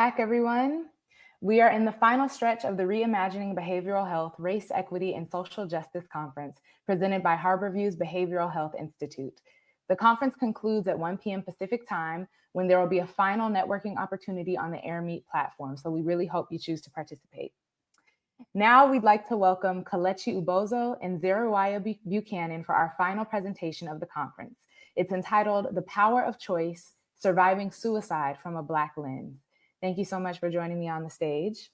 Back, everyone. We are in the final stretch of the Reimagining Behavioral Health, Race, Equity, and Social Justice Conference presented by Harborview's Behavioral Health Institute. The conference concludes at 1 p.m. Pacific time when there will be a final networking opportunity on the AirMeet platform. So we really hope you choose to participate. Now we'd like to welcome Kelechi Ubozoh and Zeruiah Buchanan for our final presentation of the conference. It's entitled The Power of Choice, Surviving Suicide from a Black Lens. Thank you so much for joining me on the stage.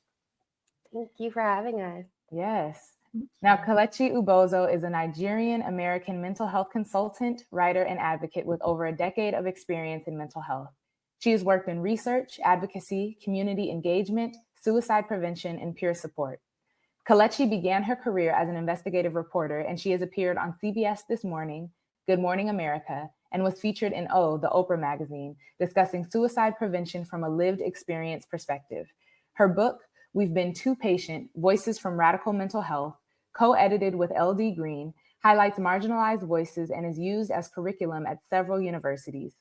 Thank you for having us. Yes. Now, Kelechi Ubozoh is a Nigerian-American mental health consultant, writer, and advocate with over a decade of experience in mental health. She has worked in research, advocacy, community engagement, suicide prevention, and peer support. Kelechi began her career as an investigative reporter, and she has appeared on CBS This Morning, Good Morning America, and was featured in O, the Oprah magazine, discussing suicide prevention from a lived experience perspective. Her book, We've Been Too Patient, Voices from Radical Mental Health, co-edited with LD Green, highlights marginalized voices and is used as curriculum at several universities.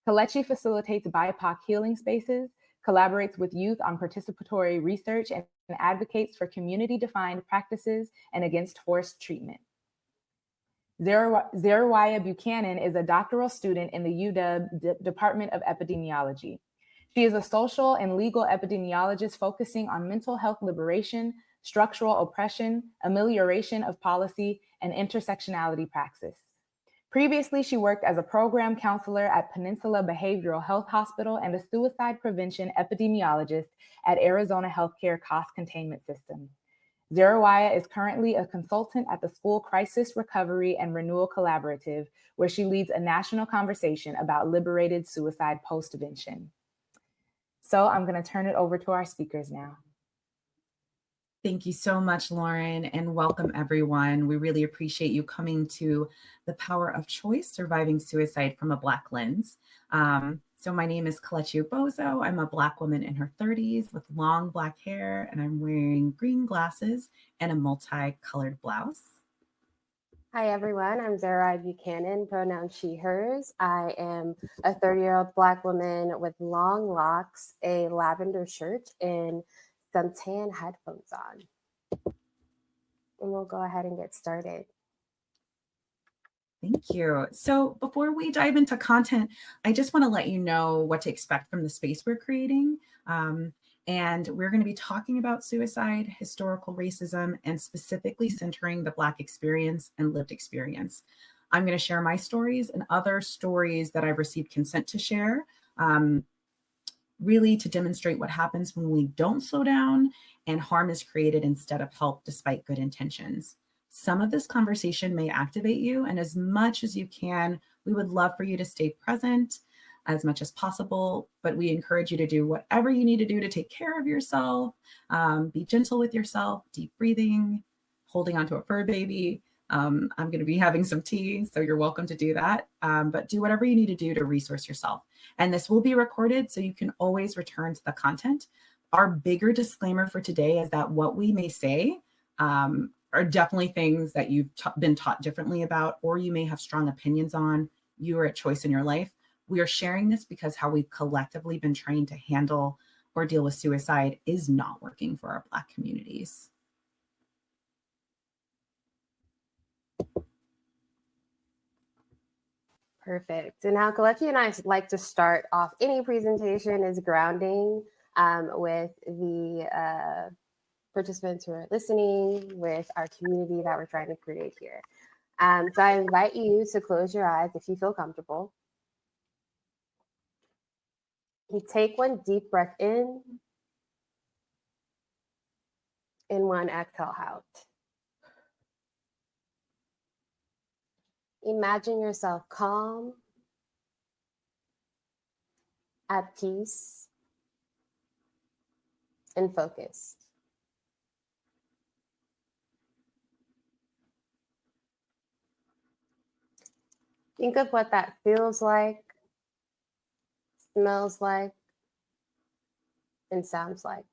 Kelechi facilitates BIPOC healing spaces, collaborates with youth on participatory research, and advocates for community-defined practices and against forced treatment. Zeruiah Buchanan is a doctoral student in the UW Department of Epidemiology. She is a social and legal epidemiologist focusing on mental health liberation, structural oppression, amelioration of policy, and intersectionality praxis. Previously, she worked as a program counselor at Peninsula Behavioral Health Hospital and a suicide prevention epidemiologist at Arizona Healthcare Cost Containment System. Zeruiah is currently a consultant at the School Crisis Recovery and Renewal Collaborative, where she leads a national conversation about liberated suicide postvention. So I'm going to turn it over to our speakers now. Thank you so much, Lauren, and welcome everyone. We really appreciate you coming to The Power of Choice, Surviving Suicide from a Black Lens. So my name is Kelechi Ubozoh. I'm a Black woman in her 30s with long Black hair, and I'm wearing green glasses and a multicolored blouse. Hi, everyone. I'm Zeruiah Buchanan, pronouns she, hers. I am a 30-year-old Black woman with long locks, a lavender shirt, and some tan headphones on. And we'll go ahead and get started. Thank you. So before we dive into content, I just want to let you know what to expect from the space we're creating. And we're going to be talking about suicide, historical racism, and specifically centering the Black experience and lived experience. I'm going to share my stories and other stories that I've received consent to share, really to demonstrate what happens when we don't slow down and harm is created instead of help despite good intentions. Some of this conversation may activate you, and as much as you can, we would love for you to stay present as much as possible, but we encourage you to do whatever you need to do to take care of yourself, be gentle with yourself, deep breathing, holding onto a fur baby. I'm going to be having some tea, so you're welcome to do that, but do whatever you need to do to resource yourself. And this will be recorded, so you can always return to the content. Our bigger disclaimer for today is that what we may say are definitely things that you've been taught differently about, or you may have strong opinions on. You are at choice in your life. We are sharing this because how we've collectively been trained to handle or deal with suicide is not working for our Black communities. Perfect. And now Kelechi and I like to start off any presentation is grounding with the participants who are listening, with our community that we're trying to create here. So I invite you to close your eyes if you feel comfortable. You take one deep breath in and one exhale out. Imagine yourself calm, at peace, and focused. Think of what that feels like, smells like, and sounds like.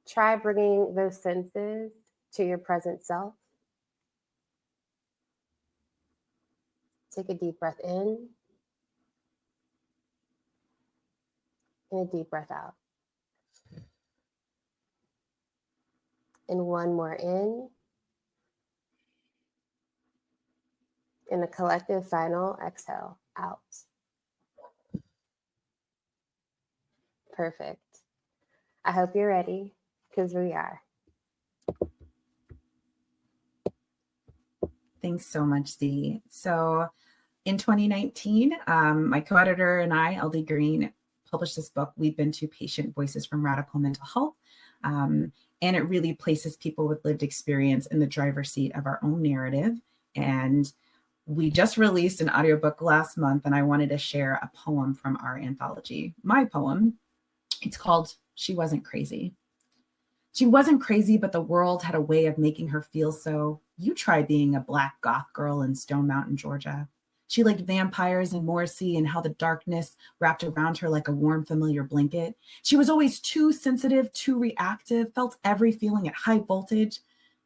Try bringing those senses to your present self. Take a deep breath in and a deep breath out. And one more in. And a collective final exhale out. Perfect. I hope you're ready, because we are. Thanks so much, Dee. So in 2019, my co-editor and I, LD Green, published this book, We've Been to Patient Voices from Radical Mental Health. And it really places people with lived experience in the driver's seat of our own narrative. And we just released an audiobook last month, and I wanted to share a poem from our anthology. My poem, it's called She Wasn't Crazy. She wasn't crazy, but the world had a way of making her feel so. You try being a Black goth girl in Stone Mountain, Georgia. She liked vampires and Morrissey and how the darkness wrapped around her like a warm, familiar blanket. She was always too sensitive, too reactive, felt every feeling at high voltage.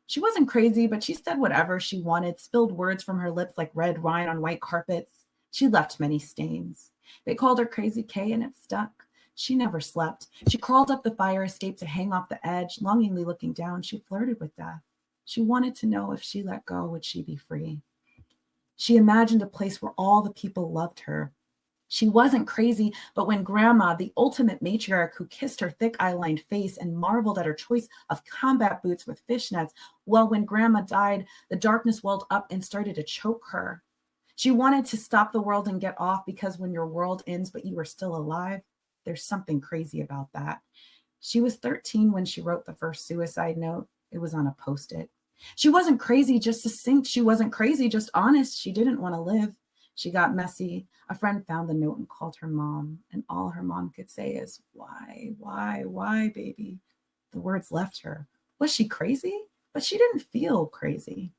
She wasn't crazy, but she said whatever she wanted, spilled words from her lips like red wine on white carpets. She left many stains. They called her Crazy K, and it stuck. She never slept. She crawled up the fire escape to hang off the edge. Longingly looking down, she flirted with death. She wanted to know if she let go, would she be free? She imagined a place where all the people loved her. She wasn't crazy, but when Grandma, the ultimate matriarch who kissed her thick eye-lined face and marveled at her choice of combat boots with fishnets, well, when Grandma died, the darkness welled up and started to choke her. She wanted to stop the world and get off, because when your world ends but you are still alive, there's something crazy about that. She was 13 when she wrote the first suicide note. It was on a Post-it. She wasn't crazy, just succinct. She wasn't crazy, just honest. She didn't want to live. She got messy. A friend found the note and called her mom, and all her mom could say is, why, baby? The words left her. Was she crazy? But she didn't feel crazy.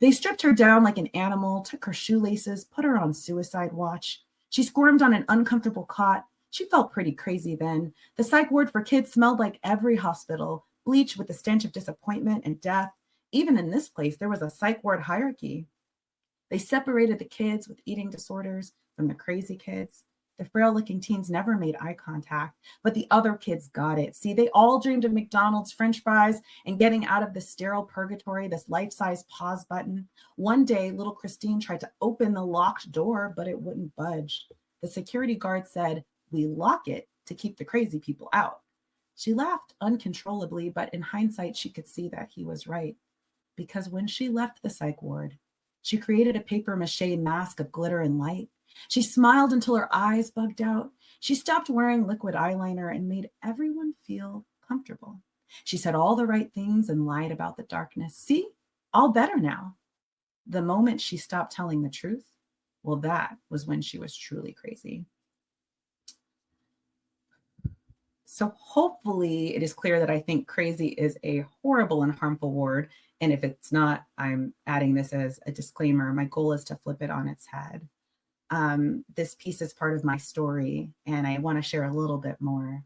They stripped her down like an animal, took her shoelaces, put her on suicide watch. She squirmed on an uncomfortable cot. She felt pretty crazy then. The psych ward for kids smelled like every hospital, bleach with the stench of disappointment and death. Even in this place, there was a psych ward hierarchy. They separated the kids with eating disorders from the crazy kids. The frail-looking teens never made eye contact, but the other kids got it. See, they all dreamed of McDonald's French fries and getting out of this sterile purgatory, this life-size pause button. One day, little Christine tried to open the locked door, but it wouldn't budge. The security guard said, "We lock it to keep the crazy people out." She laughed uncontrollably, but in hindsight, she could see that he was right. Because when she left the psych ward, she created a paper mache mask of glitter and light. She smiled until her eyes bugged out. She stopped wearing liquid eyeliner and made everyone feel comfortable. She said all the right things and lied about the darkness. See, all better now. The moment she stopped telling the truth, well, that was when she was truly crazy. So hopefully it is clear that I think crazy is a horrible and harmful word. And if it's not, I'm adding this as a disclaimer. My goal is to flip it on its head. This piece is part of my story, and I want to share a little bit more.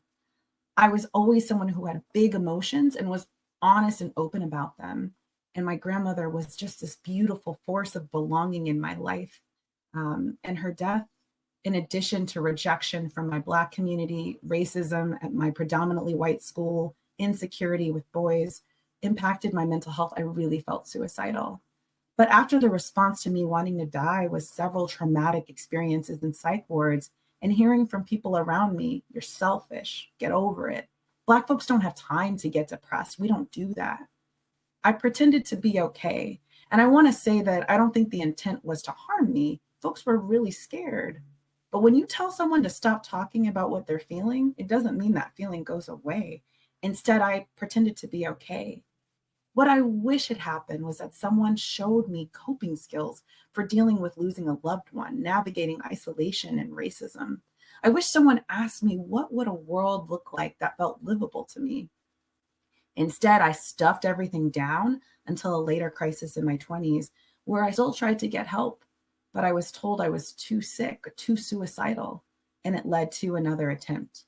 I was always someone who had big emotions and was honest and open about them. And my grandmother was just this beautiful force of belonging in my life. And her death, in addition to rejection from my Black community, racism at my predominantly white school, insecurity with boys, impacted my mental health. I really felt suicidal. But after the response to me wanting to die was several traumatic experiences in psych wards and hearing from people around me, "You're selfish, get over it. Black folks don't have time to get depressed. We don't do that." I pretended to be okay. And I want to say that I don't think the intent was to harm me. Folks were really scared. But when you tell someone to stop talking about what they're feeling, it doesn't mean that feeling goes away. Instead, I pretended to be okay. What I wish had happened was that someone showed me coping skills for dealing with losing a loved one, navigating isolation and racism. I wish someone asked me, what would a world look like that felt livable to me? Instead, I stuffed everything down until a later crisis in my 20s, where I still tried to get help, but I was told I was too sick, too suicidal, and it led to another attempt.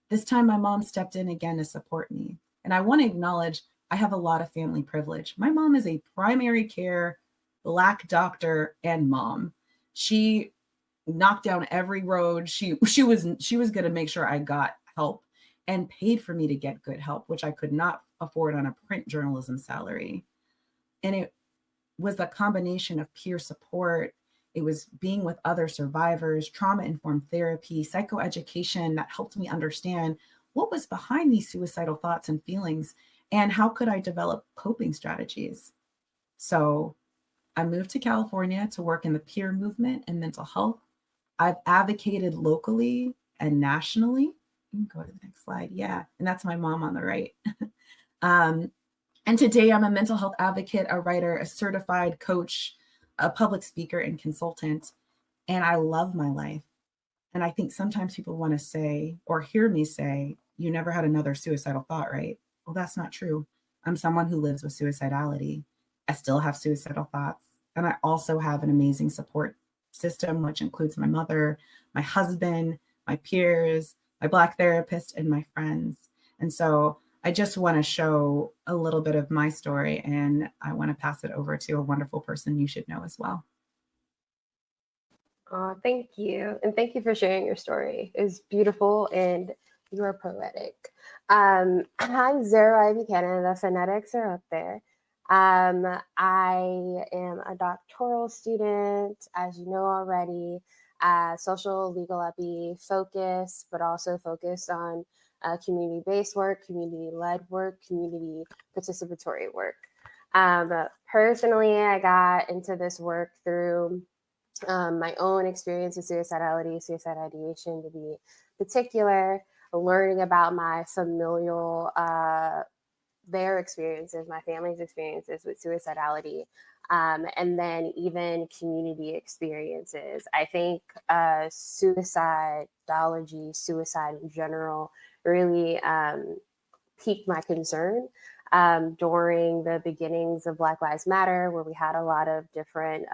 This time, my mom stepped in again to support me. And I want to acknowledge I have a lot of family privilege. My mom is a primary care Black doctor and mom. She knocked down every road. She was going to make sure I got help and paid for me to get good help, which I could not afford on a print journalism salary. And it was a combination of peer support. It was being with other survivors, trauma-informed therapy, psychoeducation that helped me understand what was behind these suicidal thoughts and feelings, and how could I develop coping strategies. So I moved to California to work in the peer movement and mental health. I've advocated locally and nationally. You can go to the next slide. Yeah, and that's my mom on the right. And today I'm a mental health advocate, a writer, a certified coach, a public speaker, and consultant. And I love my life. And I think sometimes people want to say or hear me say, you never had another suicidal thought, right? Well, that's not true. I'm someone who lives with suicidality. I still have suicidal thoughts. And I also have an amazing support system, which includes my mother, my husband, my peers, my Black therapist, and my friends. And so I just want to show a little bit of my story, and I want to pass it over to a wonderful person you should know as well. Oh, thank you. And thank you for sharing your story. It's beautiful and you are poetic. I'm Zeruiah Buchanan. The phonetics are up there. I am a doctoral student, as you know already, social legal epi focused, but also focused on community-based work, community-led work, community participatory work. Personally, I got into this work through my own experience with suicidality, suicide ideation to be particular, learning about my familial, their experiences, my family's experiences with suicidality, and then even community experiences. I think suicidology, suicide in general, really piqued my concern during the beginnings of Black Lives Matter, where we had a lot of different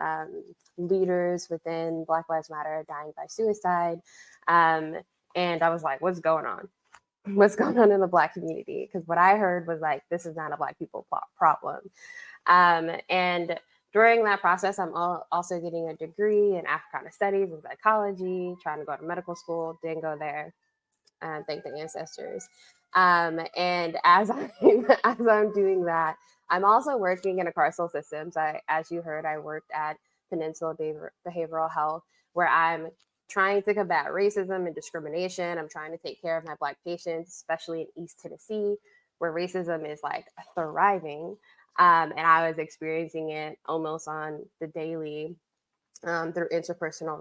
leaders within Black Lives Matter dying by suicide. And I was like, what's going on? What's going on in the Black community? Because what I heard was like, this is not a Black people problem. And during that process, I'm also getting a degree in Africana studies and psychology, trying to go to medical school, didn't go there. Thank the ancestors. And as I'm doing that, I'm also working in a carceral system. So as you heard, I worked at Peninsula Behavioral Health, where I'm trying to combat racism and discrimination. I'm trying to take care of my Black patients, especially in East Tennessee, where racism is like thriving. And I was experiencing it almost on the daily through interpersonal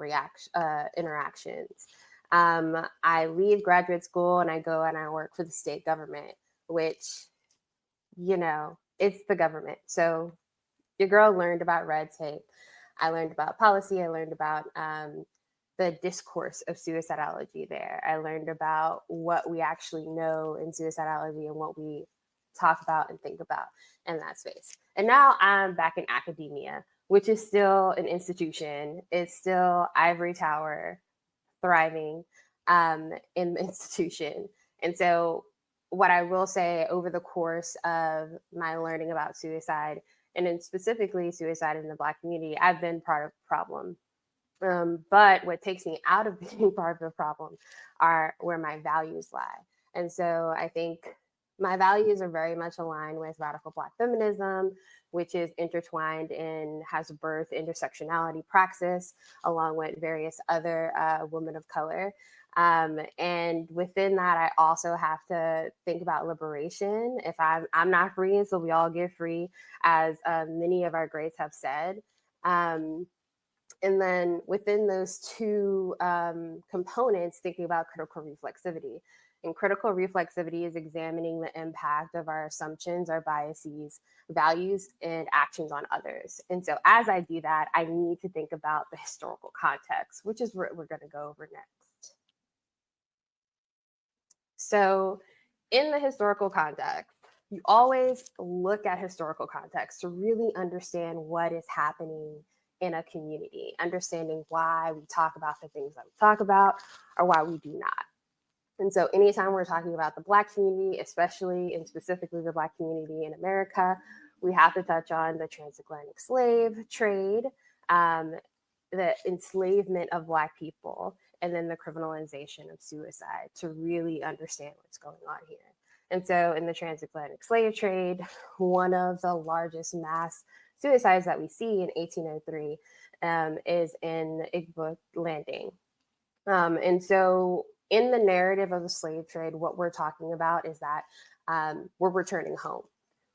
interactions. I leave graduate school and I go and I work for the state government, which, you know, it's the government. So your girl learned about red tape. I learned about policy. I learned about the discourse of suicidology there. I learned about what we actually know in suicidology and what we talk about and think about in that space. And now I'm back in academia, which is still an institution. It's still ivory tower, thriving in the institution. And so what I will say over the course of my learning about suicide, and then specifically suicide in the Black community, I've been part of the problem. But what takes me out of being part of the problem are where my values lie. And so I think my values are very much aligned with radical Black feminism, which is intertwined in, has birthed intersectionality praxis, along with various other women of color. And within that, I also have to think about liberation. If I'm not free, so we all get free, as many of our greats have said. And then within those two components, thinking about critical reflexivity. And critical reflexivity is examining the impact of our assumptions, our biases, values, and actions on others. And so as I do that, I need to think about the historical context, which is what we're going to go over next. So in the historical context, you always look at historical context to really understand what is happening in a community, understanding why we talk about the things that we talk about or why we do not. And so anytime we're talking about the Black community, especially and specifically the Black community in America, we have to touch on the transatlantic slave trade, the enslavement of Black people, and then the criminalization of suicide to really understand what's going on here. And so in the transatlantic slave trade, one of the largest mass suicides that we see in 1803 is in Igbo Landing. And so in the narrative of the slave trade, what we're talking about is that we're returning home.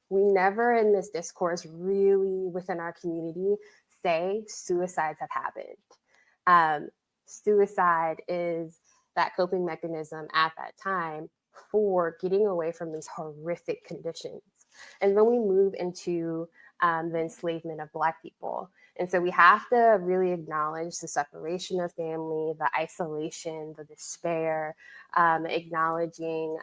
We never in this discourse really within our community say suicides have happened. Suicide is that coping mechanism at that time for getting away from these horrific conditions. And then we move into the enslavement of Black people. And so we have to really acknowledge the separation of family, the isolation, the despair, acknowledging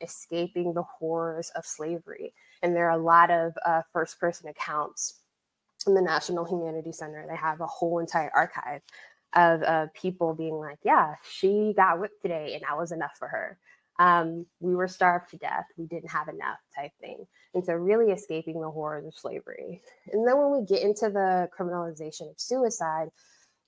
escaping the horrors of slavery. And there are a lot of first-person accounts in the National Humanities Center. They have a whole entire archive of people being like, yeah, she got whipped today and that was enough for her. We were starved to death. We didn't have enough type thing. And so really escaping the horrors of slavery. And then when we get into the criminalization of suicide,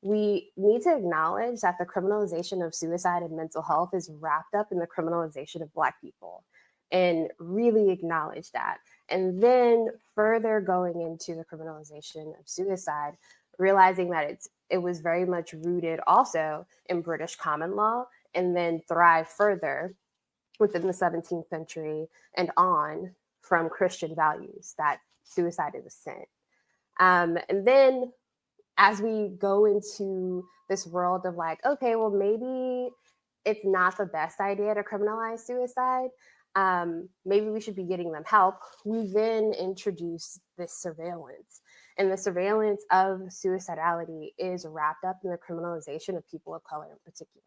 we need to acknowledge that the criminalization of suicide and mental health is wrapped up in the criminalization of Black people, and really acknowledge that. And then further going into the criminalization of suicide, realizing that it was very much rooted also in British common law, and then thrive further within the 17th century and on from Christian values, that suicide is a sin. And then as we go into this world of like, okay, well, maybe it's not the best idea to criminalize suicide. Maybe we should be getting them help. We then introduce this surveillance. And the surveillance of suicidality is wrapped up in the criminalization of people of color in particular.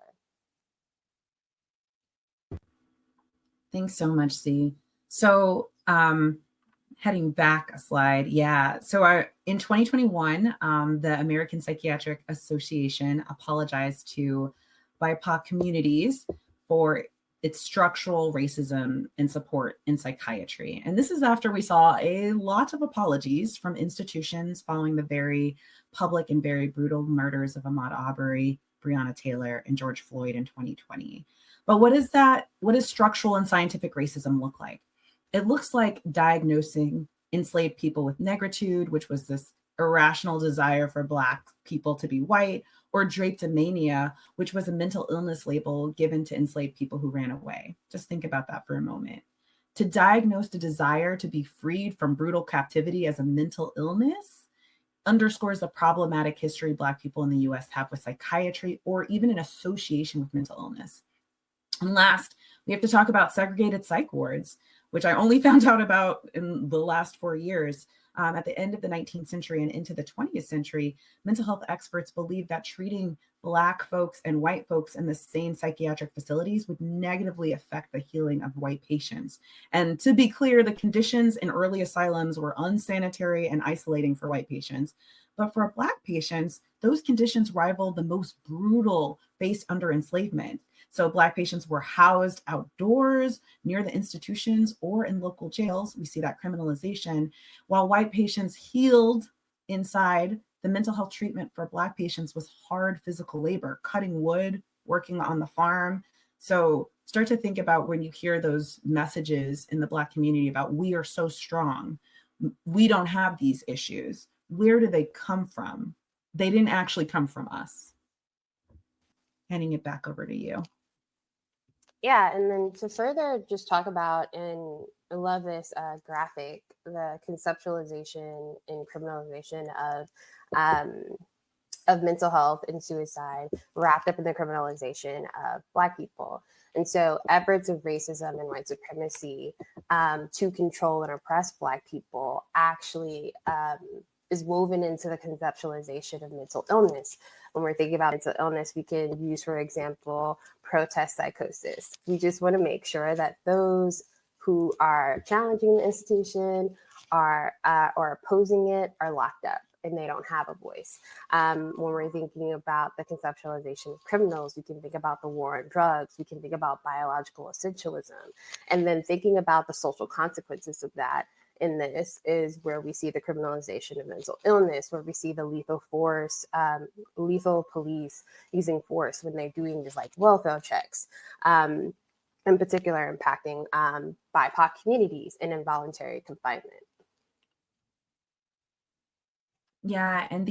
Thanks so much, Z. So heading back a slide, yeah. So in 2021, the American Psychiatric Association apologized to BIPOC communities for its structural racism and support in psychiatry. And this is after we saw a lot of apologies from institutions following the very public and very brutal murders of Ahmaud Arbery, Breonna Taylor, and George Floyd in 2020. But what does structural and scientific racism look like? It looks like diagnosing enslaved people with negritude, which was this irrational desire for Black people to be white, or drapetomania, which was a mental illness label given to enslaved people who ran away. Just think about that for a moment. To diagnose the desire to be freed from brutal captivity as a mental illness underscores the problematic history Black people in the US have with psychiatry, or even an association with mental illness. And last, we have to talk about segregated psych wards, which I only found out about in the last 4 years. At the end of the 19th century and into the 20th century, mental health experts believed that treating Black folks and white folks in the same psychiatric facilities would negatively affect the healing of white patients. And to be clear, the conditions in early asylums were unsanitary and isolating for white patients. But for Black patients, those conditions rivaled the most brutal faced under enslavement. So Black patients were housed outdoors, near the institutions, or in local jails. We see that criminalization, while white patients healed inside. The mental health treatment for Black patients was hard physical labor, cutting wood, working on the farm. So start to think about when you hear those messages in the Black community about we are so strong, we don't have these issues. Where do they come from? They didn't actually come from us. Handing it back over to you. Yeah, and then to further just talk about, and I love this graphic, the conceptualization and criminalization of mental health and suicide wrapped up in the criminalization of Black people. And so efforts of racism and white supremacy to control and oppress Black people actually is woven into the conceptualization of mental illness. When we're thinking about mental illness, we can use, for example, protest psychosis. We just want to make sure that those who are challenging the institution or opposing it are locked up. and they don't have a voice. When we're thinking about the conceptualization of criminals, we can think about the war on drugs, we can think about biological essentialism, and then thinking about the social consequences of that. In this is where we see the criminalization of mental illness, where we see the lethal force, lethal police using force when they're doing these like welfare checks, in particular impacting BIPOC communities and involuntary confinement. Yeah, and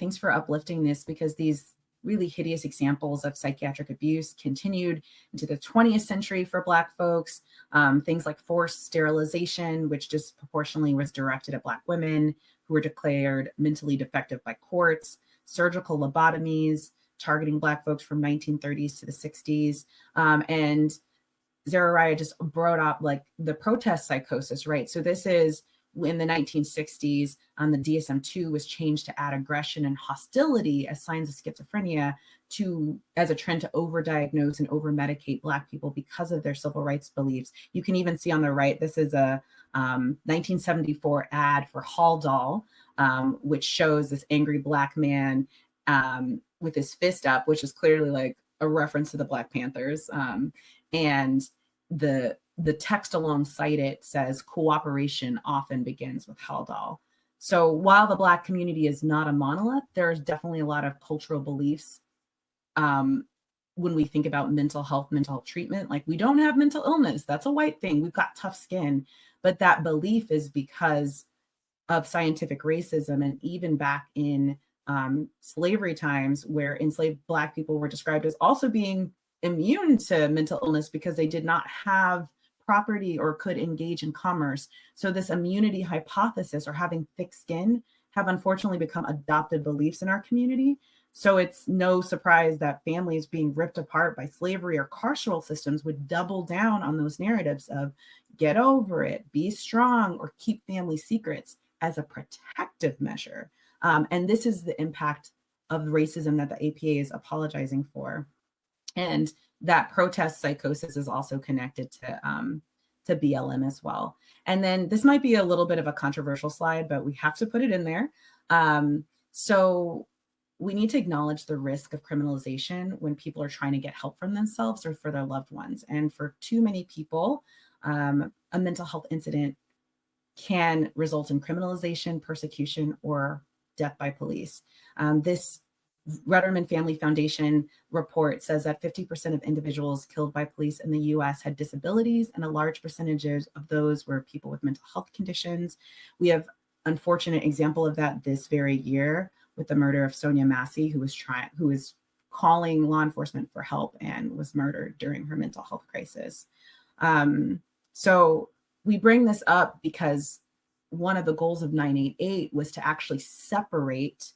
thanks for uplifting this, because these really hideous examples of psychiatric abuse continued into the 20th century for Black folks. Things like forced sterilization, which disproportionately was directed at Black women who were declared mentally defective by courts, surgical lobotomies targeting Black folks from 1930s to the 60s. And Zeruiah just brought up like the protest psychosis, right? So this is in the 1960s, the DSM-2 was changed to add aggression and hostility as signs of schizophrenia as a trend to overdiagnose and overmedicate Black people because of their civil rights beliefs. You can even see on the right, this is a 1974 ad for Haldol, which shows this angry Black man with his fist up, which is clearly like a reference to the Black Panthers. And the text alongside it says cooperation often begins with Haldol. So while the Black community is not a monolith, there's definitely a lot of cultural beliefs when we think about mental health treatment. Like, we don't have mental illness. That's a white thing. We've got tough skin. But that belief is because of scientific racism. And even back in slavery times, where enslaved Black people were described as also being immune to mental illness because they did not have property or could engage in commerce. So this immunity hypothesis, or having thick skin, have unfortunately become adopted beliefs in our community. So it's no surprise that families being ripped apart by slavery or carceral systems would double down on those narratives of get over it, be strong, or keep family secrets as a protective measure. And this is the impact of racism that the APA is apologizing for. And that protest psychosis is also connected to BLM as well. And then this might be a little bit of a controversial slide, but we have to put it in there. So we need to acknowledge the risk of criminalization when people are trying to get help from themselves or for their loved ones. And for too many people, a mental health incident can result in criminalization, persecution, or death by police. This Rutterman Family Foundation report says that 50% of individuals killed by police in the US had disabilities, and a large percentage of those were people with mental health conditions. We have an unfortunate example of that this very year with the murder of Sonia Massey, who was calling law enforcement for help and was murdered during her mental health crisis. So we bring this up because one of the goals of 988 was to actually separate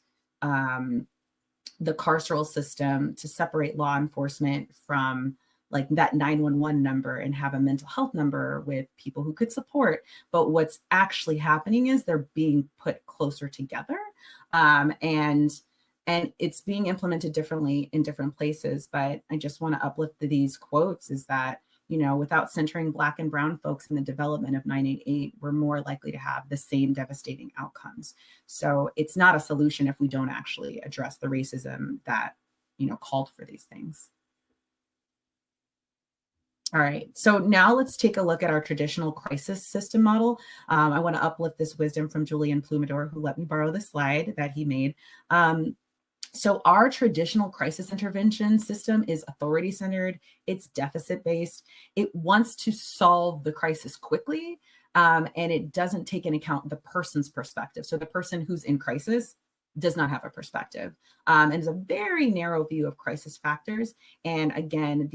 the carceral system, to separate law enforcement from like that 911 number and have a mental health number with people who could support. But what's actually happening is they're being put closer together, and it's being implemented differently in different places. But I just want to uplift these quotes is that, you know, without centering Black and Brown folks in the development of 988, we're more likely to have the same devastating outcomes. So it's not a solution if we don't actually address the racism that, you know, called for these things. All right, so now let's take a look at our traditional crisis system model. I want to uplift this wisdom from Julian Plumador, who let me borrow the slide that he made. So our traditional crisis intervention system is authority-centered, it's deficit-based, it wants to solve the crisis quickly, and it doesn't take into account the person's perspective. So the person who's in crisis does not have a perspective. And it's a very narrow view of crisis factors. And again,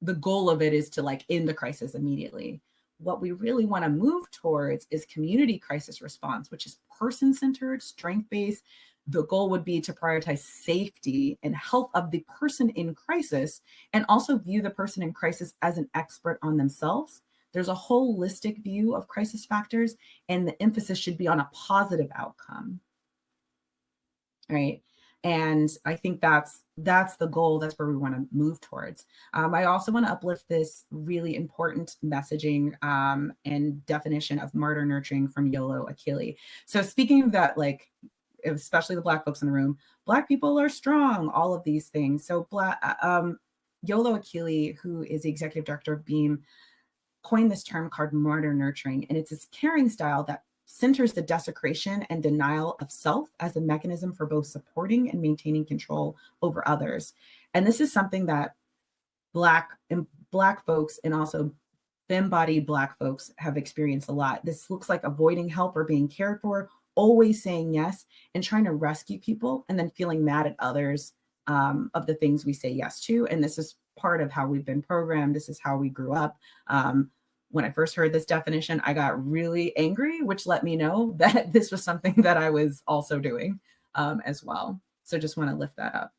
the goal of it is to like end the crisis immediately. What we really want to move towards is community crisis response, which is person-centered, strength-based. The goal would be to prioritize safety and health of the person in crisis, and also view the person in crisis as an expert on themselves. There's a holistic view of crisis factors, and the emphasis should be on a positive outcome. Right. And I think that's the goal. That's where we want to move towards. I also want to uplift this really important messaging and definition of martyr nurturing from Yolo Akili. So speaking of that, like, especially the Black folks in the room, Black people are strong, all of these things. So Yolo Akili, who is the executive director of BEAM, coined this term called martyr nurturing. And it's this caring style that centers the desecration and denial of self as a mechanism for both supporting and maintaining control over others. And this is something that Black folks and also femme-bodied Black folks have experienced a lot. This looks like avoiding help or being cared for, always saying yes, and trying to rescue people, and then feeling mad at others of the things we say yes to. And this is part of how we've been programmed. This is how we grew up. When I first heard this definition, I got really angry, which let me know that this was something that I was also doing as well. So just want to lift that up.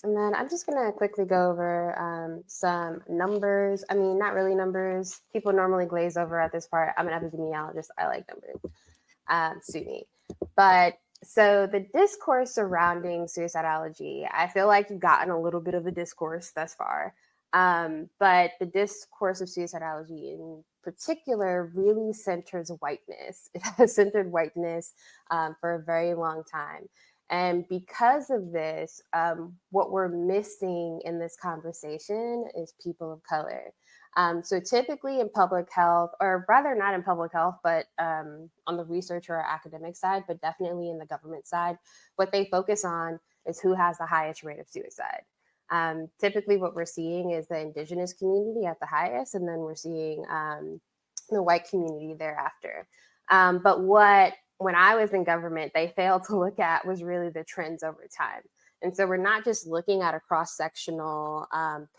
And then I'm just going to quickly go over some numbers. I mean, not really numbers. People normally glaze over at this part. I'm an epidemiologist. I like numbers. Sue me. But so the discourse surrounding suicidology, I feel like you've gotten a little bit of a discourse thus far. But the discourse of suicidology in particular really centers whiteness. It has centered whiteness for a very long time. And because of this, what we're missing in this conversation is people of color. So typically in public health, or rather not in public health, but on the research or academic side, but definitely in the government side, what they focus on is who has the highest rate of suicide. Typically what we're seeing is the indigenous community at the highest, and then we're seeing the white community thereafter. But when I was in government, they failed to look at was really the trends over time. And so we're not just looking at a cross-sectional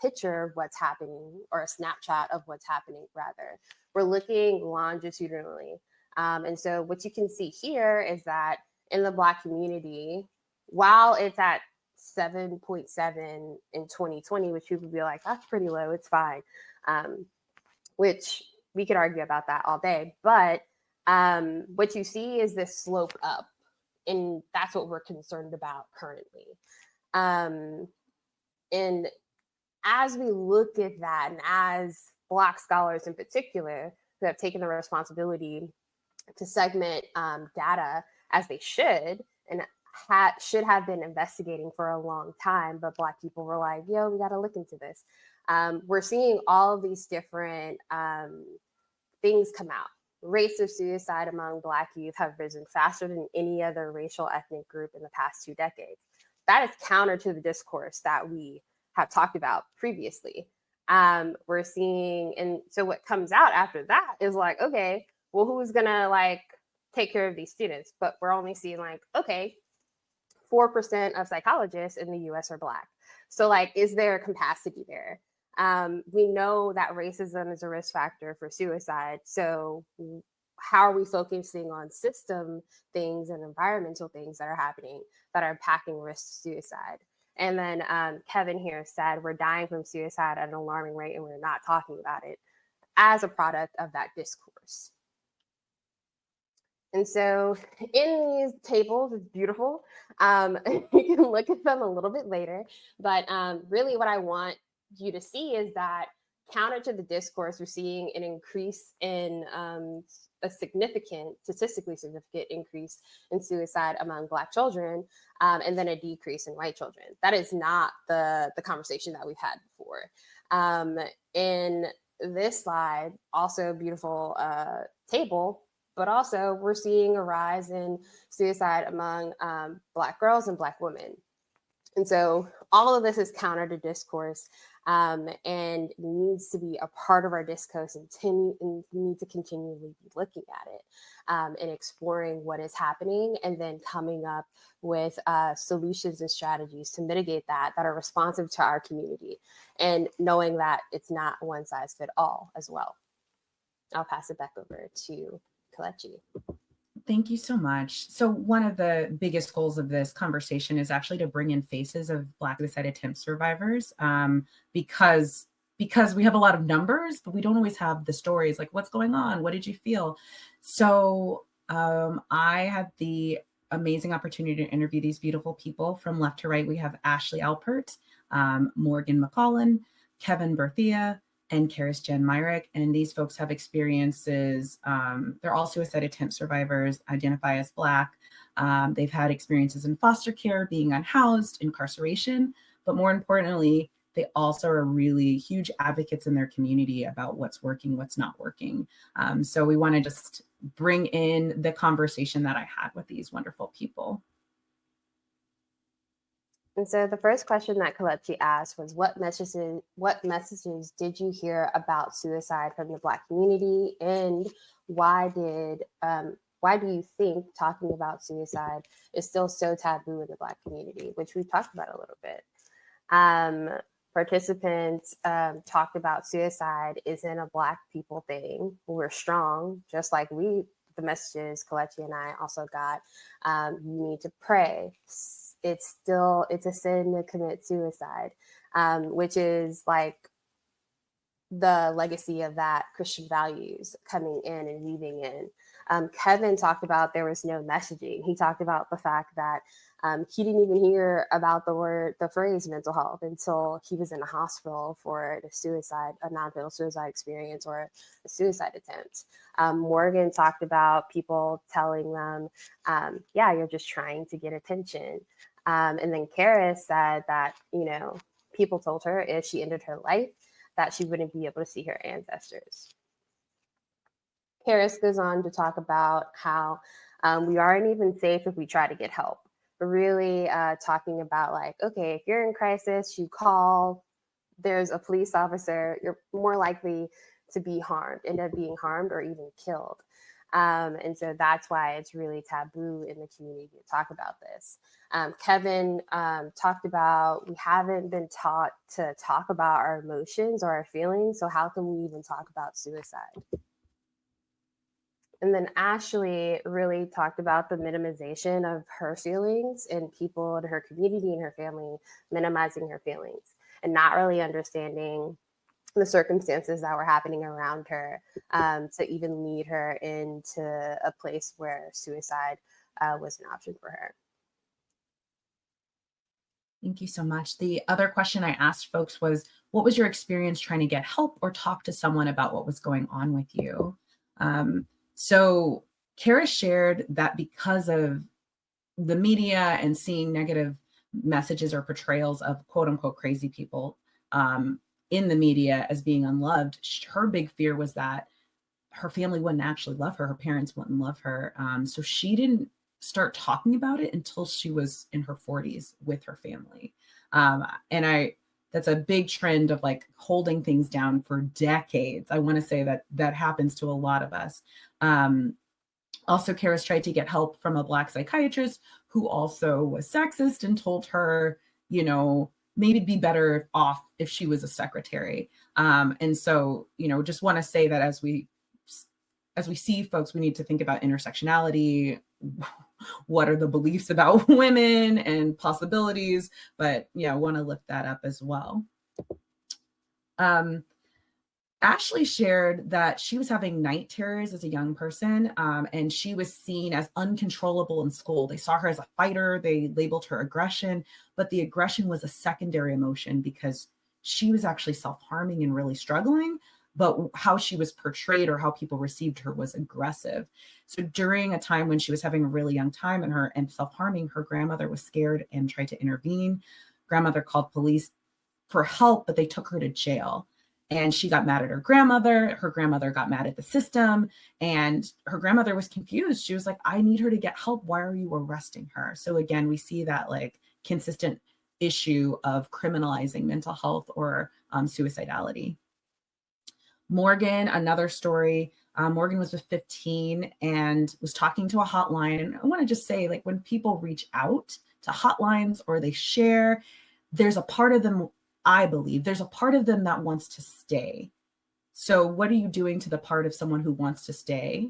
picture of what's happening, or a snapshot of what's happening, rather. We're looking longitudinally. And so what you can see here is that in the Black community, while it's at 7.7 in 2020, which people would be like, that's pretty low, it's fine. Which we could argue about that all day. But what you see is this slope up, and that's what we're concerned about currently. And as we look at that, and as Black scholars in particular, who have taken the responsibility to segment data as they should, and should have been investigating for a long time, but Black people were like, yo, we got to look into this. We're seeing all of these different things come out. Rates of suicide among Black youth have risen faster than any other racial ethnic group in the past 2 decades. That is counter to the discourse that we have talked about previously. We're seeing, and so what comes out after that is like, okay, well, who's gonna like take care of these students? But we're only seeing like, okay, 4% of psychologists in the US are Black. So like, is there a capacity there? We know that racism is a risk factor for suicide. So how are we focusing on system things and environmental things that are happening that are impacting risk to suicide? And then Kevin here said, we're dying from suicide at an alarming rate, and we're not talking about it as a product of that discourse. And so in these tables, it's beautiful. You can look at them a little bit later, but really what I want you to see is that counter to the discourse, we're seeing an increase in a significant, statistically significant increase in suicide among Black children, and then a decrease in white children. That is not the conversation that we've had before. In this slide, also a beautiful table, but also we're seeing a rise in suicide among Black girls and Black women. And so all of this is counter to discourse and needs to be a part of our discourse, and we need to continually be looking at it and exploring what is happening, and then coming up with solutions and strategies to mitigate that are responsive to our community, and knowing that it's not one size fit all as well. I'll pass it back over to Kelechi. Thank you so much. So one of the biggest goals of this conversation is actually to bring in faces of Black suicide attempt survivors, because we have a lot of numbers, but we don't always have the stories, like what's going on, what did you feel? So I had the amazing opportunity to interview these beautiful people. From left to right, we have Ashley Alpert, Morgan McCollin, Kevin Berthia, and Karis Jen Myrick. And these folks have experiences. They're all suicide attempt survivors, identify as Black. They've had experiences in foster care, being unhoused, incarceration, but more importantly, they also are really huge advocates in their community about what's working, what's not working. So we want to just bring in the conversation that I had with these wonderful people. And so the first question that Kelechi asked was, what messages did you hear about suicide from the Black community, and why do you think talking about suicide is still so taboo in the Black community, which we've talked about a little bit. Participants talked about suicide isn't a Black people thing. We're strong, just like the messages Kelechi and I also got. You need to pray. It's a sin to commit suicide, which is like the legacy of that Christian values coming in and weaving in. Kevin talked about there was no messaging. He talked about the fact that he didn't even hear about the phrase mental health until he was in a hospital for a non-fatal suicide experience or a suicide attempt. Morgan talked about people telling them, yeah, you're just trying to get attention. And then Karis said that, people told her if she ended her life, that she wouldn't be able to see her ancestors. Karis goes on to talk about how we aren't even safe if we try to get help. We're really talking about like, okay, if you're in crisis, you call, there's a police officer, you're more likely to end up being harmed or even killed. And so that's why it's really taboo in the community to talk about this. Kevin talked about, we haven't been taught to talk about our emotions or our feelings, so how can we even talk about suicide? And then Ashley really talked about the minimization of her feelings and people in her community and her family minimizing her feelings and not really understanding the circumstances that were happening around her to even lead her into a place where suicide was an option for her. Thank you so much. The other question I asked folks was, what was your experience trying to get help or talk to someone about what was going on with you? So Karis shared that because of the media and seeing negative messages or portrayals of quote unquote crazy people in the media as being unloved, her big fear was that her family wouldn't actually love her. Her parents wouldn't love her. So she didn't start talking about it until she was in her 40s with her family. That's a big trend of like holding things down for decades. I want to say that happens to a lot of us. Also, Karis tried to get help from a Black psychiatrist who also was sexist and told her, maybe it'd be better off if she was a secretary. And so, just want to say that as we see folks, we need to think about intersectionality. What are the beliefs about women and possibilities? But I want to lift that up as well. Ashley shared that she was having night terrors as a young person, and she was seen as uncontrollable in school. They saw her as a fighter. They labeled her aggression, but the aggression was a secondary emotion because she was actually self-harming and really struggling, but how she was portrayed or how people received her was aggressive. So during a time when she was having a really young time and self-harming, her grandmother was scared and tried to intervene. Grandmother called police for help, but they took her to jail. And she got mad at her grandmother. Her grandmother got mad at the system. And her grandmother was confused. She was like, I need her to get help. Why are you arresting her? So again, we see that like consistent issue of criminalizing mental health or suicidality. Morgan, another story. Morgan was 15 and was talking to a hotline. And I want to just say, like, when people reach out to hotlines or they share, there's a part of them, I believe, there's a part of them that wants to stay. So what are you doing to the part of someone who wants to stay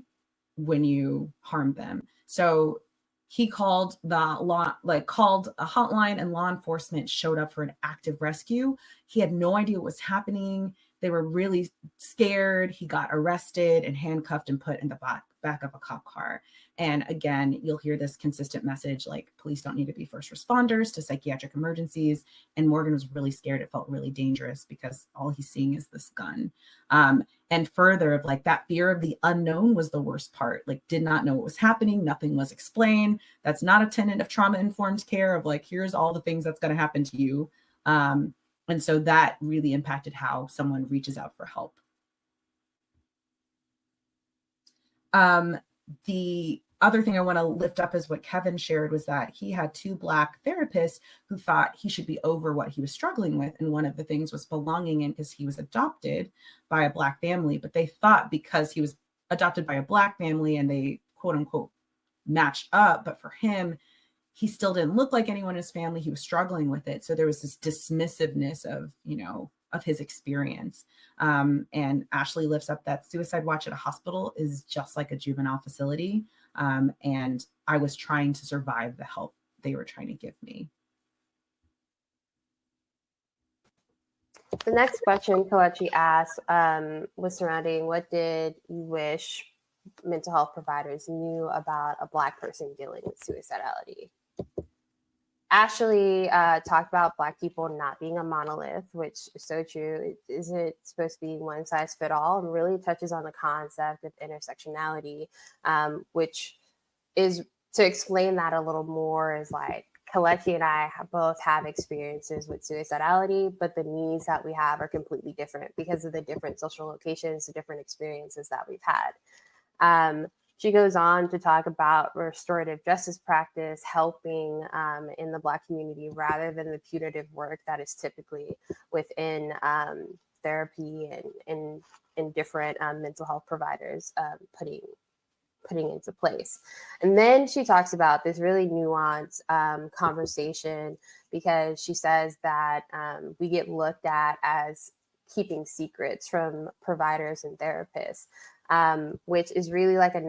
when you harm them? So he called called a hotline, and law enforcement showed up for an active rescue. He had no idea what was happening. They were really scared. He got arrested and handcuffed and put in the back of a cop car. And again, you'll hear this consistent message, like police don't need to be first responders to psychiatric emergencies. And Morgan was really scared. It felt really dangerous because all he's seeing is this gun. And further, of like that fear of the unknown was the worst part. Like, did not know what was happening. Nothing was explained. That's not a tenet of trauma-informed care of like, here's all the things that's going to happen to you. And so that really impacted how someone reaches out for help. The other thing I want to lift up is what Kevin shared was that he had 2 Black therapists who thought he should be over what he was struggling with. And one of the things was belonging in, because he was adopted by a Black family, but they thought because he was adopted by a Black family and they quote unquote matched up, but for him, he still didn't look like anyone in his family. He was struggling with it. So there was this dismissiveness of, of his experience. And Ashley lifts up that suicide watch at a hospital is just like a juvenile facility. And I was trying to survive the help they were trying to give me. The next question Kelechi asked was surrounding what did you wish mental health providers knew about a Black person dealing with suicidality? Ashley talked about Black people not being a monolith, which is so true. It isn't supposed to be one size fit all, and really touches on the concept of intersectionality, which is, to explain that a little more, is like Kelechi and I both have experiences with suicidality, but the needs that we have are completely different because of the different social locations, the different experiences that we've had. She goes on to talk about restorative justice practice helping in the Black community rather than the punitive work that is typically within therapy and different mental health providers putting into place. And then she talks about this really nuanced conversation, because she says that we get looked at as keeping secrets from providers and therapists, which is really like a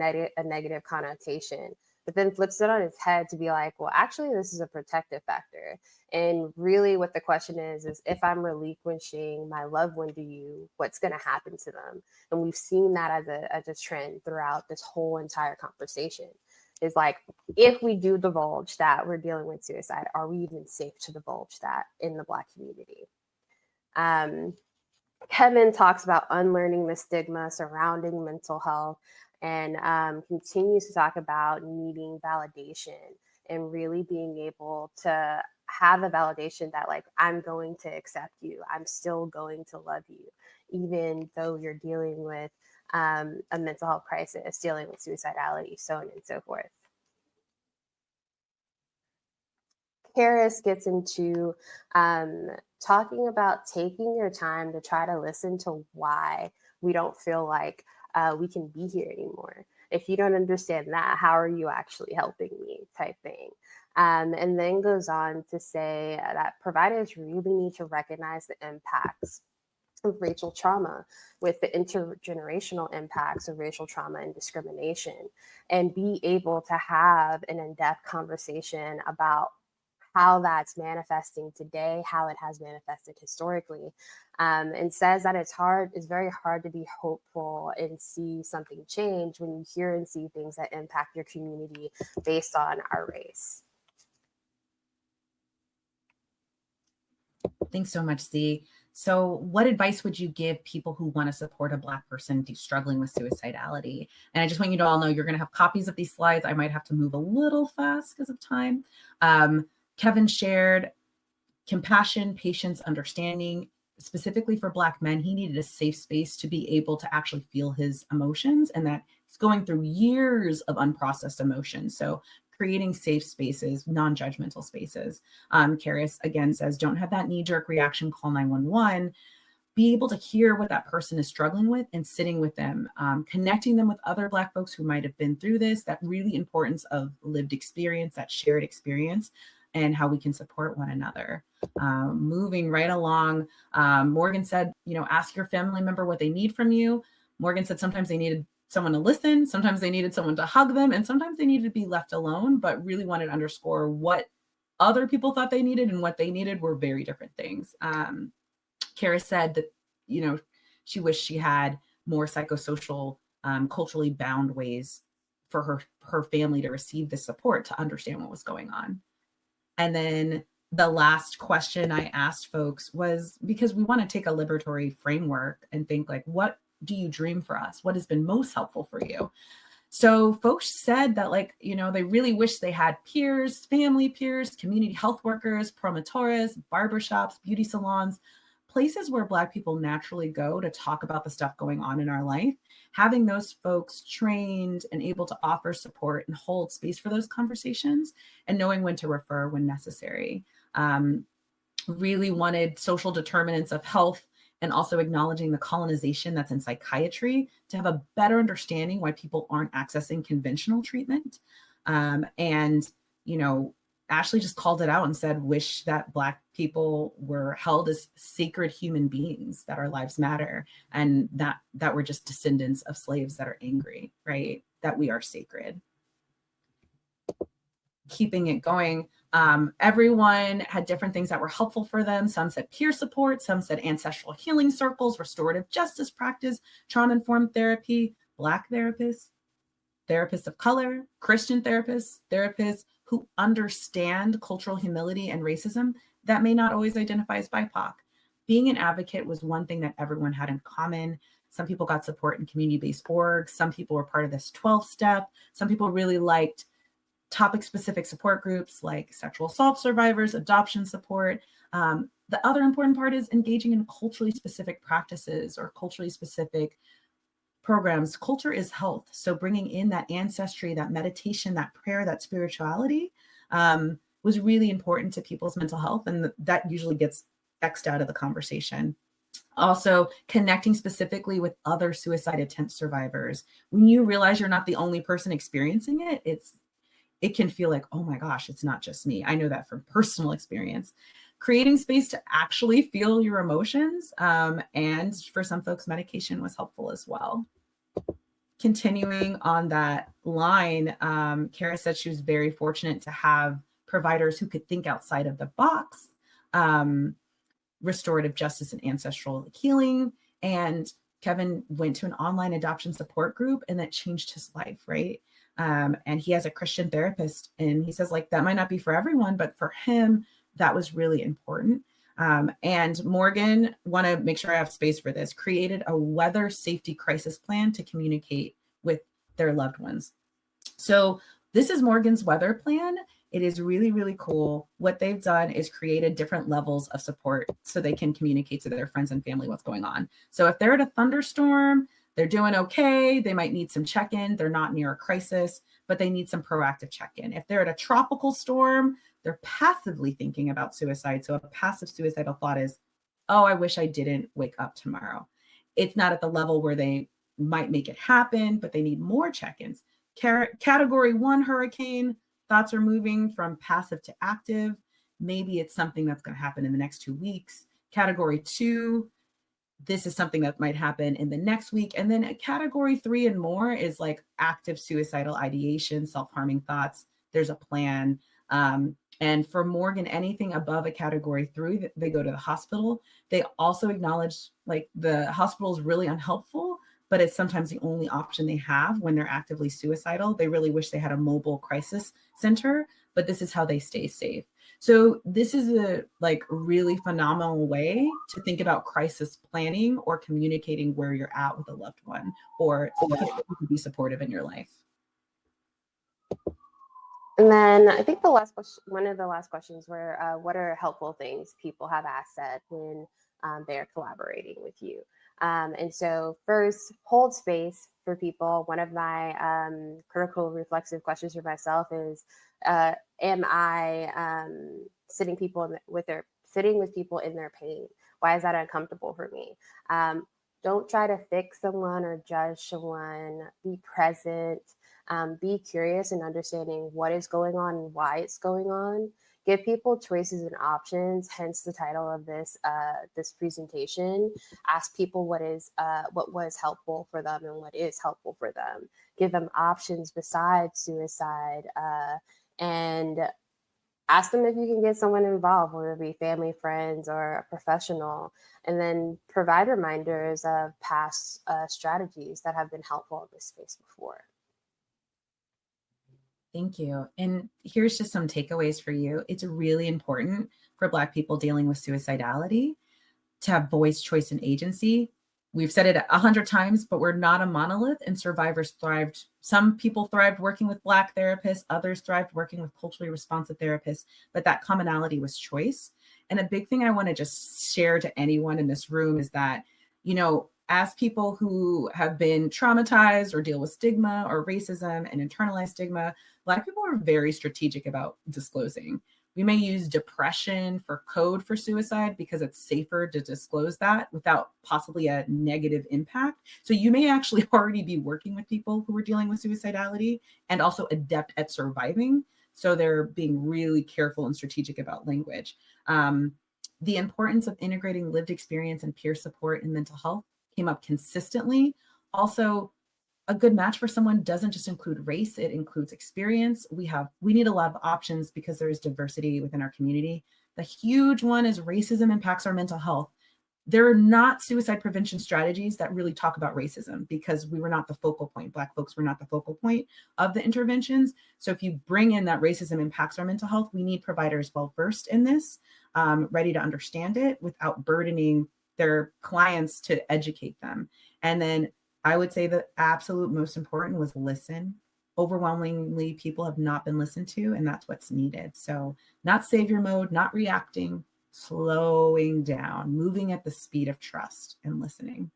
negative connotation, but then flips it on its head to be like, well, actually, this is a protective factor. And really what the question is if I'm relinquishing my loved one to you, what's going to happen to them? And we've seen that as a trend throughout this whole entire conversation. Is like, if we do divulge that we're dealing with suicide, are we even safe to divulge that in the Black community? Kevin talks about unlearning the stigma surrounding mental health and continues to talk about needing validation and really being able to have a validation that, like, I'm going to accept you. I'm still going to love you, even though you're dealing with a mental health crisis, dealing with suicidality, so on and so forth. Harris gets into talking about taking your time to try to listen to why we don't feel like we can be here anymore. If you don't understand that, how are you actually helping me, type thing. And then goes on to say that providers really need to recognize the impacts of racial trauma with the intergenerational impacts of racial trauma and discrimination, and be able to have an in-depth conversation about how that's manifesting today, how it has manifested historically, and says that it's very hard to be hopeful and see something change when you hear and see things that impact your community based on our race. Thanks so much, Z. So what advice would you give people who want to support a Black person struggling with suicidality? And I just want you to all know you're going to have copies of these slides. I might have to move a little fast because of time. Kevin shared compassion, patience, understanding. Specifically for Black men, he needed a safe space to be able to actually feel his emotions, and that he's going through years of unprocessed emotions. So creating safe spaces, non-judgmental spaces. Karis again says, don't have that knee-jerk reaction, call 911. Be able to hear what that person is struggling with and sitting with them, connecting them with other Black folks who might have been through this, that really importance of lived experience, that shared experience, and how we can support one another. Moving right along, Morgan said, ask your family member what they need from you. Morgan said sometimes they needed someone to listen, sometimes they needed someone to hug them, and sometimes they needed to be left alone, but really wanted to underscore what other people thought they needed and what they needed were very different things. Kara said that, she wished she had more psychosocial, culturally bound ways for her family to receive the support to understand what was going on. And then the last question I asked folks was, because we want to take a liberatory framework and think like, what do you dream for us? What has been most helpful for you? So folks said that, like, you know, they really wish they had peers, family peers, community health workers, promotores, barbershops, beauty salons, places where Black people naturally go to talk about the stuff going on in our life. Having those folks trained and able to offer support and hold space for those conversations, and knowing when to refer when necessary. Really wanted social determinants of health, and also acknowledging the colonization that's in psychiatry to have a better understanding why people aren't accessing conventional treatment. And, you know, Ashley just called it out and said, wish that Black people were held as sacred human beings, that our lives matter, and that we're just descendants of slaves that are angry, right? That we are sacred. Keeping it going, everyone had different things that were helpful for them. Some said peer support, some said ancestral healing circles, restorative justice practice, trauma-informed therapy, Black therapists, therapists of color, Christian therapists, therapists who understand cultural humility and racism that may not always identify as BIPOC. Being an advocate was one thing that everyone had in common. Some people got support in community-based orgs. Some people were part of this 12-step. Some people really liked topic-specific support groups like sexual assault survivors, adoption support. The other important part is engaging in culturally specific practices or culturally specific programs. Culture is health. So bringing in that ancestry, that meditation, that prayer, that spirituality was really important to people's mental health. And that usually gets X'd out of the conversation. Also, connecting specifically with other suicide attempt survivors. When you realize you're not the only person experiencing it, it can feel like, oh my gosh, it's not just me. I know that from personal experience. Creating space to actually feel your emotions. And for some folks, medication was helpful as well. Continuing on that line, Kara said she was very fortunate to have providers who could think outside of the box, restorative justice and ancestral healing. And Kevin went to an online adoption support group, and that changed his life, right? And he has a Christian therapist, and he says, like, that might not be for everyone, but for him, that was really important. And Morgan, want to make sure I have space for this, created a weather safety crisis plan to communicate with their loved ones. So this is Morgan's weather plan. It is really, really cool. What they've done is created different levels of support so they can communicate to their friends and family what's going on. So if they're at a thunderstorm, they're doing okay. They might need some check-in. They're not near a crisis, but they need some proactive check-in. If they're at a tropical storm, they're passively thinking about suicide. So a passive suicidal thought is, oh, I wish I didn't wake up tomorrow. It's not at the level where they might make it happen, but they need more check-ins. Category 1 hurricane, thoughts are moving from passive to active. Maybe it's something that's going to happen in the next 2 weeks. Category 2, this is something that might happen in the next week. And then a category 3 and more is like active suicidal ideation, self-harming thoughts. There's a plan. And for Morgan, anything above a category 3, they go to the hospital. They also acknowledge like the hospital is really unhelpful, but it's sometimes the only option they have when they're actively suicidal. They really wish they had a mobile crisis center, but this is how they stay safe. So this is a like really phenomenal way to think about crisis planning or communicating where you're at with a loved one, or to be supportive in your life. And then I think the last question, one of the last questions were, what are helpful things people have asked when they're collaborating with you? And so first, hold space for people. One of my critical reflexive questions for myself is, am I sitting with people in their pain? Why is that uncomfortable for me? Don't try to fix someone or judge someone. Be present. Be curious in understanding what is going on and why it's going on. Give people choices and options, hence the title of this presentation. Ask people what was helpful for them and what is helpful for them. Give them options besides suicide, and ask them if you can get someone involved, whether it be family, friends, or a professional, and then provide reminders of past strategies that have been helpful in this space before. Thank you. And here's just some takeaways for you. It's really important for Black people dealing with suicidality to have voice, choice, and agency. We've said it 100 times, but we're not a monolith, and survivors thrived. Some people thrived working with Black therapists, others thrived working with culturally responsive therapists, but that commonality was choice. And a big thing I want to just share to anyone in this room is that, as people who have been traumatized or deal with stigma or racism and internalized stigma, Black people are very strategic about disclosing. We may use depression for code for suicide because it's safer to disclose that without possibly a negative impact. So you may actually already be working with people who are dealing with suicidality and also adept at surviving. So they're being really careful and strategic about language. The importance of integrating lived experience and peer support in mental health came up consistently. Also, a good match for someone doesn't just include race, it includes experience. We need a lot of options because there is diversity within our community. The huge one is racism impacts our mental health. There are not suicide prevention strategies that really talk about racism because we were not the focal point. Black folks were not the focal point of the interventions. So if you bring in that racism impacts our mental health, we need providers well-versed in this, ready to understand it without burdening their clients to educate them. And then I would say the absolute most important was listen. Overwhelmingly, people have not been listened to, and that's what's needed. So not savior mode, not reacting, slowing down, moving at the speed of trust and listening.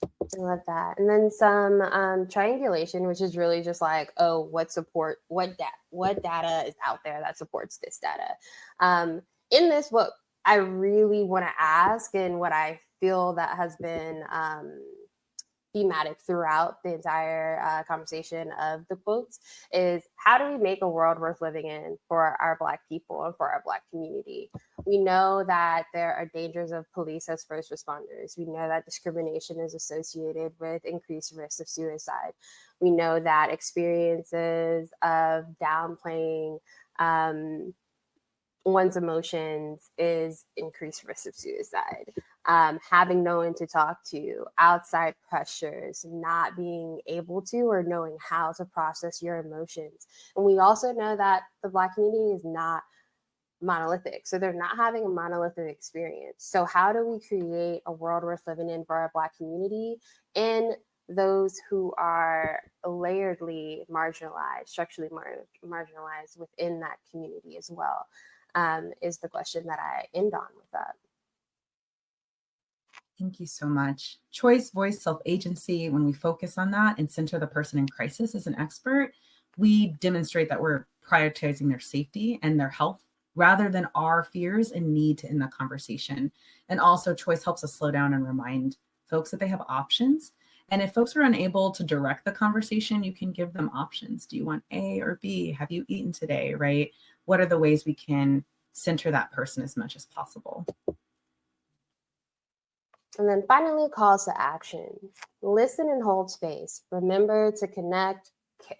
I love that. And then some triangulation, which is really just like, oh, what data is out there that supports this data. In this, what I really want to ask and what I feel that has been thematic throughout the entire conversation of the quotes is, how do we make a world worth living in for our Black people and for our Black community? We know that there are dangers of police as first responders. We know that discrimination is associated with increased risks of suicide. We know that experiences of downplaying one's emotions is increased risk of suicide. Having no one to talk to, outside pressures, not being able to or knowing how to process your emotions. And we also know that the Black community is not monolithic. So they're not having a monolithic experience. So how do we create a world worth living in for our Black community and those who are layeredly marginalized, structurally marginalized within that community as well? Is the question that I end on with that. Thank you so much. Choice, voice, self-agency, when we focus on that and center the person in crisis as an expert, we demonstrate that we're prioritizing their safety and their health rather than our fears and need to end the conversation. And also choice helps us slow down and remind folks that they have options. And if folks are unable to direct the conversation, you can give them options. Do you want A or B? Have you eaten today, right? What are the ways we can center that person as much as possible? And then finally, calls to action. Listen and hold space. Remember to connect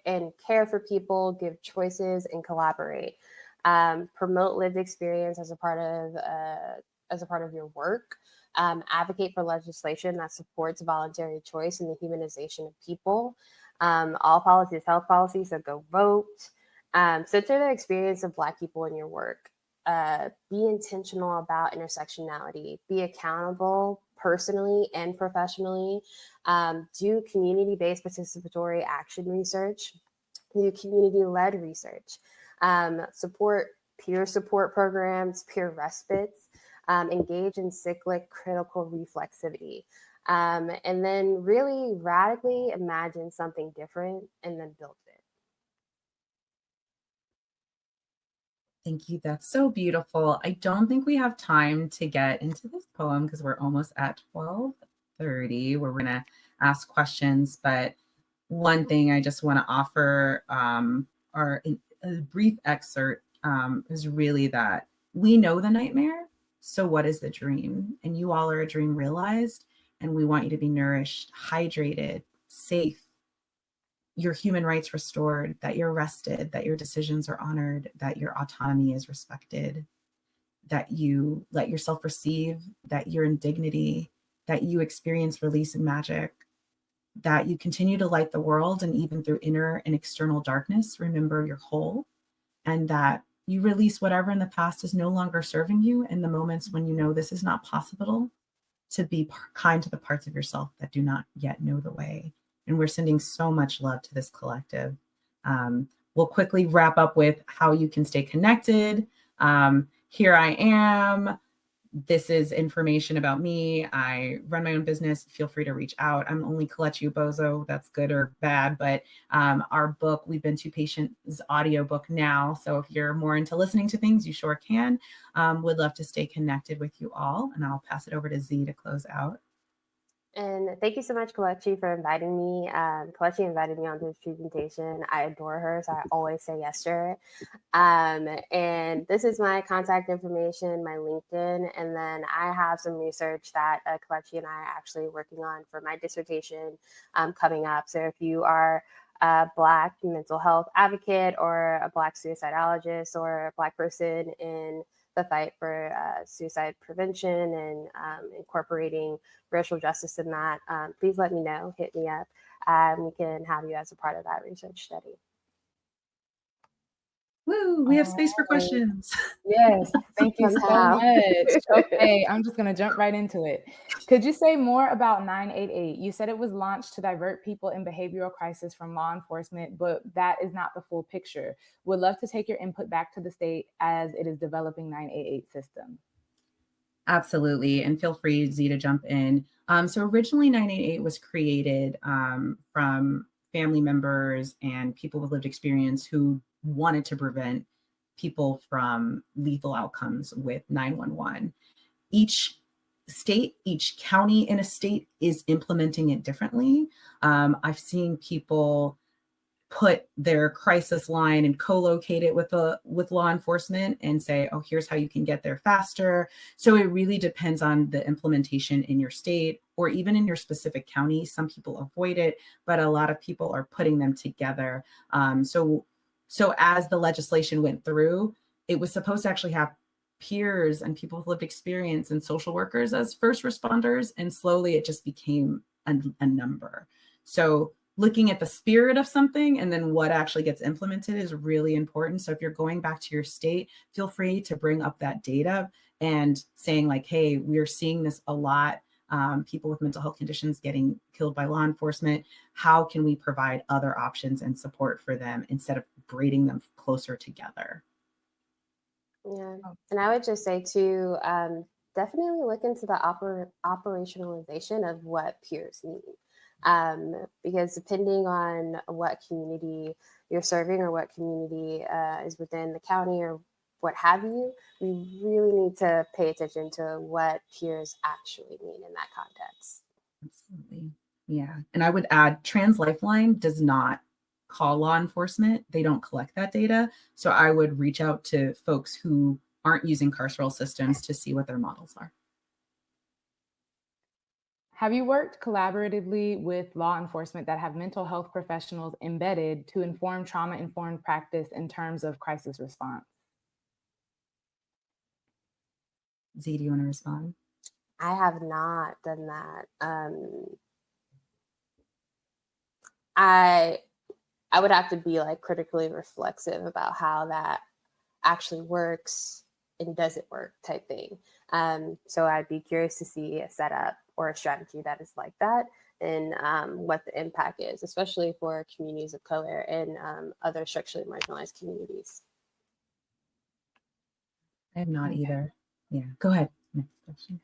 and care for people, give choices, and collaborate. Promote lived experience as a part of your work. Advocate for legislation that supports voluntary choice and the humanization of people. All policy is health policy, so go vote. Center the experience of Black people in your work. Be intentional about intersectionality. Be accountable personally and professionally. Do community-based participatory action research. Do community-led research. Support peer support programs, peer respites. Engage in cyclic critical reflexivity. And then really radically imagine something different and then build it. Thank you. That's so beautiful. I don't think we have time to get into this poem because we're almost at 12:30 where we're going to ask questions. But one thing I just want to offer a brief excerpt is really that we know the nightmare. So what is the dream? And you all are a dream realized. And we want you to be nourished, hydrated, safe, your human rights restored, that you're rested, that your decisions are honored, that your autonomy is respected, that you let yourself receive, that you're in dignity, that you experience release and magic, that you continue to light the world, and even through inner and external darkness, remember you're whole, and that you release whatever in the past is no longer serving you in the moments when you know this is not possible, to be kind to the parts of yourself that do not yet know the way. And we're sending so much love to this collective. We'll quickly wrap up with how you can stay connected. Here I am. This is information about me. I run my own business. Feel free to reach out. I'm only Kelechi Ubozoh. That's good or bad, but our book, We've Been Two Patients audiobook now. So if you're more into listening to things, you sure can. Would love to stay connected with you all. And I'll pass it over to Z to close out. And thank you so much, Kelechi, for inviting me. Kelechi invited me onto this presentation. I adore her, so I always say yes to her. And this is my contact information, my LinkedIn, and then I have some research that Kelechi and I are actually working on for my dissertation coming up. So if you are a Black mental health advocate or a Black suicidologist or a Black person in the fight for suicide prevention and incorporating racial justice in that, please let me know, hit me up. We can have you as a part of that research study. Woo, we have space for questions. Yes, thank you so much. Okay, I'm just going to jump right into it. Could you say more about 988? You said it was launched to divert people in behavioral crisis from law enforcement, but that is not the full picture. Would love to take your input back to the state as it is developing 988 system. Absolutely. And feel free, Z, to jump in. So originally 988 was created from family members and people with lived experience who wanted to prevent people from lethal outcomes with 911. Each state, each county in a state is implementing it differently. I've seen people put their crisis line and co-locate it with law enforcement and say, oh, here's how you can get there faster. So it really depends on the implementation in your state or even in your specific county. Some people avoid it, but a lot of people are putting them together. So as the legislation went through, it was supposed to actually have peers and people with lived experience and social workers as first responders. And slowly it just became a number. So looking at the spirit of something and then what actually gets implemented is really important. So if you're going back to your state, feel free to bring up that data and saying like, hey, we're seeing this a lot. People with mental health conditions getting killed by law enforcement. How can we provide other options and support for them instead of braiding them closer together? Yeah, and I would just say too, definitely look into the operationalization of what peers need. Because depending on what community you're serving or what community is within the county or what have you, we really need to pay attention to what peers actually mean in that context. Absolutely. Yeah. And I would add, Trans Lifeline does not call law enforcement. They don't collect that data. So I would reach out to folks who aren't using carceral systems to see what their models are. Have you worked collaboratively with law enforcement that have mental health professionals embedded to inform trauma-informed practice in terms of crisis response? Z, do you want to respond? I have not done that. I would have to be like critically reflexive about how that actually works and does it work type thing. So I'd be curious to see a setup or a strategy that is like that and what the impact is, especially for communities of color and other structurally marginalized communities. I have not either. Yeah, go ahead. Next question.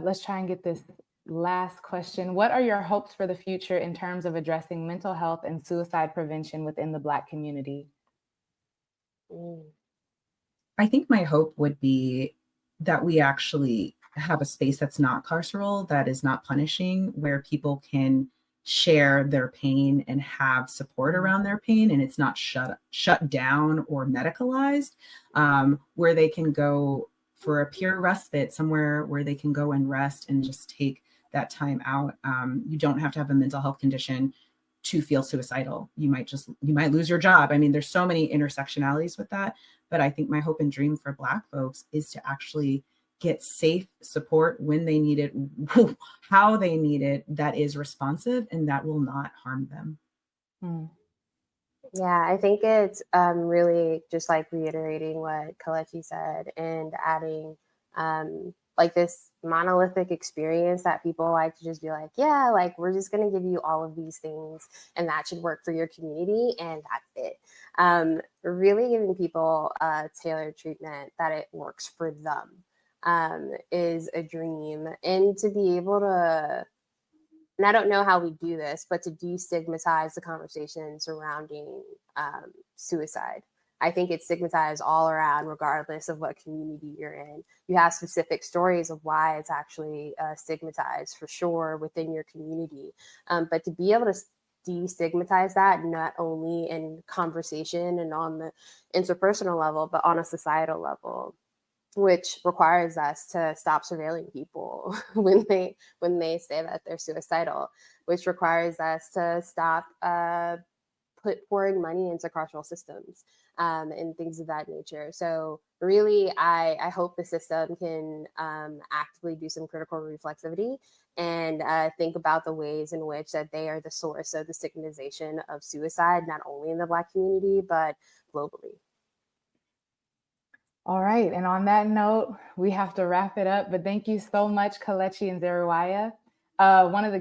Let's try and get this last question. What are your hopes for the future in terms of addressing mental health and suicide prevention within the Black community? I think my hope would be that we actually have a space that's not carceral, that is not punishing, where people can share their pain and have support around their pain, and it's not shut down or medicalized, where they can go for a peer respite, somewhere where they can go and rest and just take that time out. You don't have to have a mental health condition to feel suicidal. You might lose your job. I mean, there's so many intersectionalities with that, but I think my hope and dream for Black folks is to actually get safe support when they need it, how they need it, that is responsive and that will not harm them. Yeah, I think it's really just like reiterating what Kelechi said and adding like this monolithic experience that people like to just be like, yeah, like we're just going to give you all of these things and that should work for your community and that's it. Really giving people tailored treatment that it works for them is a dream. And to be able to, and I don't know how we do this, but to destigmatize the conversation surrounding suicide. I think it's stigmatized all around, regardless of what community you're in. You have specific stories of why it's actually stigmatized for sure within your community. But to be able to destigmatize that, not only in conversation and on the interpersonal level, but on a societal level, which requires us to stop surveilling people when they say that they're suicidal, which requires us to stop pouring money into cultural systems and things of that nature. So really, I hope the system can actively do some critical reflexivity and think about the ways in which that they are the source of the stigmatization of suicide, not only in the Black community, but globally. All right. And on that note, we have to wrap it up. But thank you so much, Kelechi and Zeruiah. One of the